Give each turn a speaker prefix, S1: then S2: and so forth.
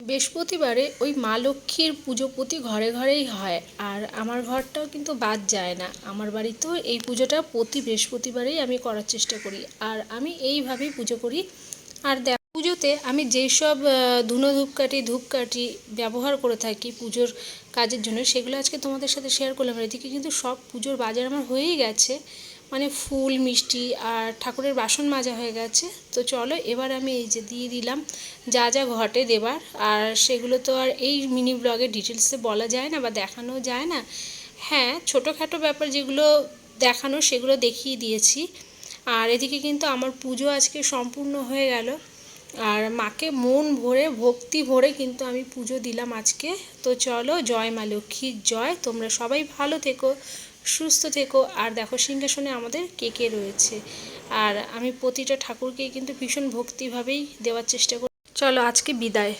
S1: বৃহস্পতিবারে ওই মা লক্ষ্মীর পুজো প্রতি ঘরে ঘরেই হয়, আর আমার ঘরটাও কিন্তু বাদ যায় না। আমার বাড়িতেও এই পুজোটা প্রতি বৃহস্পতিবারেই আমি করার চেষ্টা করি, আর আমি এইভাবেই পুজো করি। আর পুজোতে আমি যেই সব ধুনো ধূপকাঠি ব্যবহার করে থাকি পুজোর কাজের জন্য, সেগুলো আজকে তোমাদের সাথে শেয়ার করলাম। এদিকে কিন্তু সব পুজোর বাজার আমার হয়েই গেছে, মানে ফুল মিষ্টি আর ঠাকুরের বাসন মাজা হয়ে গেছে। তো চলো এবার আমি এই যে দিয়ে দিলাম যা যা ঘটে দেবার, আর সেগুলো তো আর এই মিনি ব্লগে ডিটেলসে বলা যায় না বা দেখানো যায় না। হ্যাঁ, ছোটোখাটো ব্যাপার যেগুলো দেখানো সেগুলো দেখিয়ে দিয়েছি। আর এদিকে কিন্তু আমার পুজো আজকে সম্পূর্ণ হয়ে গেল, আর মাকে মন ভরে ভক্তি ভরে কিন্তু আমি পুজো দিলাম আজকে। তো চলো, জয় মা লক্ষ্মীর জয়। তোমরা সবাই ভালো থেকো, সুস্থ থেকো। আর দেখো সিংহাসনে আমাদের কে কে রয়েছে, আর আমি প্রতিটা ঠাকুরকেই কিন্তু ভীষণ ভক্তিভাবেই দেওয়ার চেষ্টা করি। চলো আজকে বিদায়।